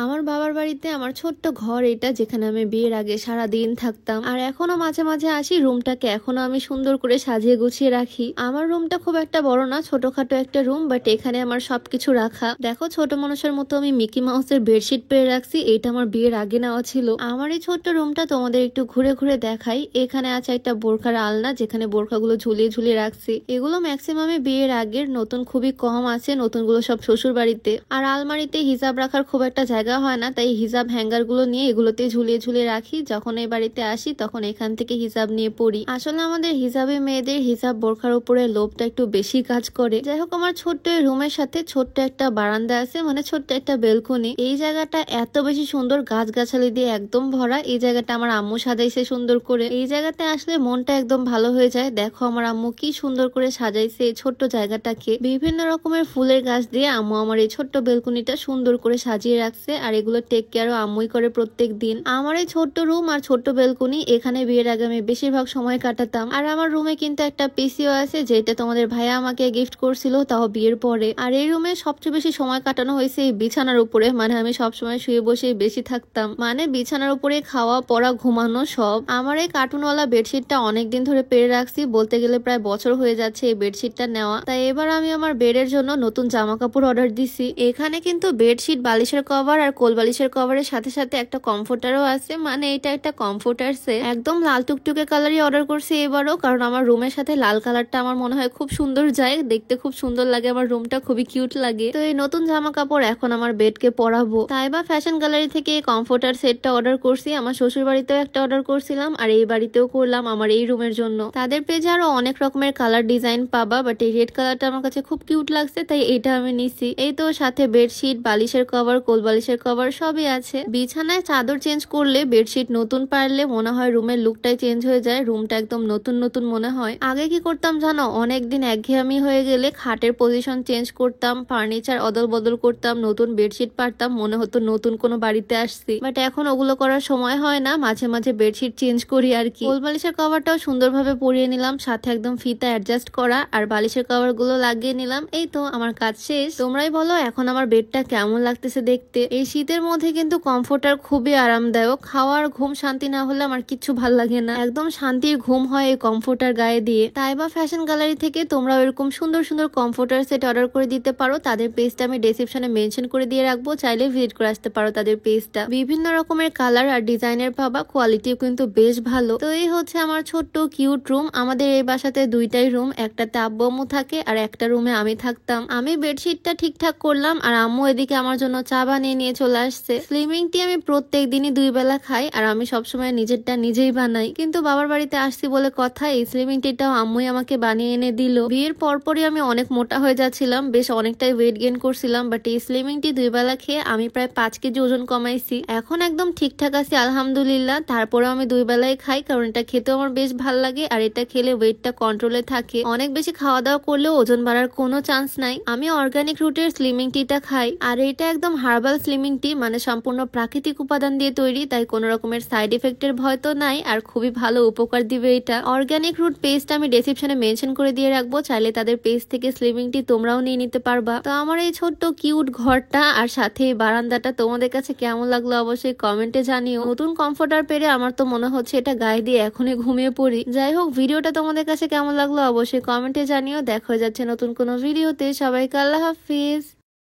আমার বাবার বাড়িতে আমার ছোট্ট ঘর এটা, যেখানে আমি বিয়ের আগে সারা দিন থাকতাম। আর এখনো মাঝে মাঝে আসি, রুমটাকে এখনো আমি সুন্দর করে সাজিয়ে গুছিয়ে রাখি। আমার রুমটা খুব একটা বড় না, ছোটখাটো একটা রুম, বাট এখানে আমার সবকিছু রাখা। দেখো, ছোট মানুষের মতো আমি মিকি মাউসের বেডশিট পেয়ে রাখছি, এইটা আমার বিয়ের আগে নেওয়া ছিল। আমার এই ছোট্ট রুমটা তোমাদের একটু ঘুরে ঘুরে দেখাই। এখানে আছে একটা বোরখার আলনা, যেখানে বোরখাগুলো ঝুলিয়ে ঝুলিয়ে রাখছি। এগুলো ম্যাক্সিমামে বিয়ের আগের, নতুন খুবই কম আছে, নতুনগুলো সব শ্বশুর বাড়িতে। আর আলমারিতে হিজাব রাখার খুব একটা জায়গা হয় না, তাই হিজাব হ্যাঙ্গার গুলো নিয়ে এগুলোতে ঝুলিয়ে ঝুলিয়ে রাখি। যখন এই বাড়িতে আসি তখন এখান থেকে হিজাব নিয়ে পড়ি। আসলে আমাদের হিজাবে মেয়েদের হিজাব বোরখার উপরে লোভটা একটু বেশি কাজ করে। যাই হোক, আমার ছোট্ট এই রুমের সাথে ছোট্ট একটা বারান্দা আছে, মানে ছোট্ট একটা বেলকনি। এই জায়গাটা এত বেশি সুন্দর, গাছগাছালি দিয়ে একদম ভরা। এই জায়গাটা আমার আম্মু সাজাইছে সুন্দর করে। এই জায়গাতে আসলে মনটা একদম ভালো হয়ে যায়। দেখো আমার আম্মু কি সুন্দর করে সাজাইছে এই ছোট্ট জায়গাটাকে। বিভিন্ন রকমের ফুলের গাছ দিয়ে আম্মু আমার এই ছোট্ট বেলকনিটা সুন্দর করে সাজিয়ে রাখছে। আর এগুলো টেক কেয়ারও আম্মুই করে প্রত্যেক দিন। আমার এই ছোট্ট রুম আর ছোট্ট বেলকনি, এখানে বিয়ের আগে আমি বেশিরভাগ সময় কাটাতাম। আর আমার রুমে কিন্তু একটা পিসিও আছে, যেটা তোমাদের ভাইয়া আমাকে গিফট করছিল, তাও বিয়ের পরে। আর এই রুমে সবচেয়ে বেশি সময় কাটানো হয়েছে এই বিছানার উপরে, মানে আমি সবসময় শুয়ে বসে বেশি থাকতাম, মানে বিছানার উপরে খাওয়া পড়া ঘুমানো সব। আমার এই কার্টুনওয়ালা বেডশিটটা অনেকদিন ধরে পেরে রাখছি, বলতে গেলে প্রায় বছর হয়ে যাচ্ছে এই বেডশিটটা নেওয়া। তাই এবার আমি আমার বেডের জন্য নতুন জামা কাপড় অর্ডার দিছি। এখানে কিন্তু বেডশিট, বালিশের কভার আর কোল বালিশের কভারের সাথে সাথে একটা কমফোর্টারও আছে, মানে এটা একটা কমফোর্টার সেট। একদম লাল টুকটুকে কালারই অর্ডার করছি এবারও, কারণ আমার রুমের সাথে লাল কালারটা আমার মনে হয় খুব সুন্দর যায়, দেখতে খুব সুন্দর লাগে, আমার রুমটা খুবই কিউট লাগে। তো এই নতুন জামা কাপড় এখন আমার বেডকে পরাবো, তাই বা ফ্যাশন গ্যালারি থেকে কমফোর্টার সেটটা অর্ডার করছি। আমার শ্বশুর বাড়িতেও একটা অর্ডার করছিলাম, আর এই বাড়িতেও করলাম আমার এই রুমের জন্য। তাদের পেজে আরো অনেক রকমের কালার ডিজাইন পাবা, বাট এই রেড কালারটা আমার কাছে খুব কিউট লাগছে, তাই এটা আমি নিছি। এই তো সাথে বেডশিট, বালিশের কভার, কোল বালিশের কভার সবই আছে। বিছানায় চাদর চেঞ্জ করলে, বেডশিট নতুন পারলে মনে হয় রুমের লুকটাই চেঞ্জ হয়ে যায়, রুমটা একদম নতুন নতুন মনে হয়। আগে কি করতাম জানো, অনেকদিন একঘেয়েমি হয়ে গেলে খাটের পজিশন চেঞ্জ করতাম, ফার্নিচার অদল বদল করতাম, নতুন বেডশিট পারতাম, মনে হতো নতুন কোনো বাড়িতে আসছি। বাট এখন ওগুলো করার সময় হয় না, মাঝে মাঝে বেডশিট চেঞ্জ করি আর কি। কোল বালিশের কভারটাও সুন্দরভাবে পরিয়ে নিলাম, সাথে একদম ফিতা অ্যাডজাস্ট করা, আর বালিশের কভার গুলো লাগিয়ে নিলাম। এই তো আমার কাজ শেষ। তোমরাই বলো এখন আমার বেডটা কেমন লাগতেছে দেখতে। এই শীতের মধ্যে কিন্তু কমফোর্টার খুবই আরামদায়ক। খাওয়ার ঘুম শান্তি না হলে আমার কিচ্ছু ভাল লাগে না, একদম শান্তির ঘুম হয় এই কমফোর্টার গায়ে দিয়ে। তাই বা ফ্যাশন গ্যালারি থেকে তোমরা এরকম সুন্দর সুন্দর কমফোর্টার সেট অর্ডার করে দিতে পারো। তাদের পেজটা আমি ডেসক্রিপশনে মেনশন করে দিয়ে রাখবো, চাইলে ভিজিট করে আসতে পারো তাদের পেজটা। বিভিন্ন রকমের কালার আর ডিজাইনের পাবা, কোয়ালিটিও কিন্তু বেশ ভালো। তো এই হচ্ছে আমার ছোট্ট কিউট রুম। আমাদের এই বাসাতে দুইটাই রুম, একটাতে আব্বু আম্মু থাকে আর একটা রুমে আমি থাকতাম। আমি বেডশিটটা ঠিকঠাক করলাম, আর আম্মু এদিকে আমার জন্য চা বানিয়ে নিয়ে চলে আসছে। স্লিমিং টি আমি প্রত্যেক দিনই 2 বেলা খাই, আর আমি সবসময় নিজেরটা নিজেই বানাই, কিন্তু বাবার বাড়িতে আসছি বলে কথা, এই স্লিমিং টিটাও আম্মুই আমাকে বানিয়ে এনে দিল। বিয়ের পরপরই আমি অনেক মোটা হয়ে যাচ্ছিলাম, বেশ অনেকটাই ওয়েট গেইন করছিলাম, বাট এই স্লিমিং টি 2 বেলা খেয়ে আমি প্রায় 5 কেজি ওজন কমাইছি। এখন একদম ঠিকঠাক আছি আলহামদুলিল্লাহ। তারপরেও আমি 2 বেলাই খাই, কারণ এটা খেতেও আমার বেশ ভালো লাগে, আর এটা খেলে ওয়েটটা কন্ট্রোলে থাকে। অনেক বেশি খাওয়া দাওয়া করলেও ওজন বাড়ার কোনো চান্স নাই। আমি অর্গানিক রুটের স্লিমিং টিটা খাই, আর এটা একদম হার্বাল স্লিমিং টি, মানে সম্পূর্ণ প্রাকৃতিক উপাদান দিয়ে তৈরি, তাই কোনো রকমের সাইড ইফেক্টের ভয় তো নাই, আর খুবই ভালো উপকার দিবে এটা। অর্গানিক রুট পেজটা আমি ডেসক্রিপশনে মেনশন করে দিয়ে রাখবো, চাইলে তাদের পেজ থেকে স্লিমিং টি তোমরাও নিয়ে নিতে পারবা। তো আমার এই ছোট্ট কিউট ঘরটা আর সাথে এই বারান্দাটা তোমাদের কাছে কেমন লাগলো অবশ্যই কমেন্টে জানিও। নতুন কমফোর্টার পেরে আমার তো মনে হচ্ছে এটা গায়ে দিয়ে এখনই ঘুমিয়ে পড়ি। যাই হোক, ভিডিওটা তোমাদের কাছে কেমন লাগলো অবশ্যই কমেন্টে জানিও। দেখা হয়ে যাচ্ছে নতুন কোনো ভিডিওতে। সবাইকে আল্লাহ হাফিজ।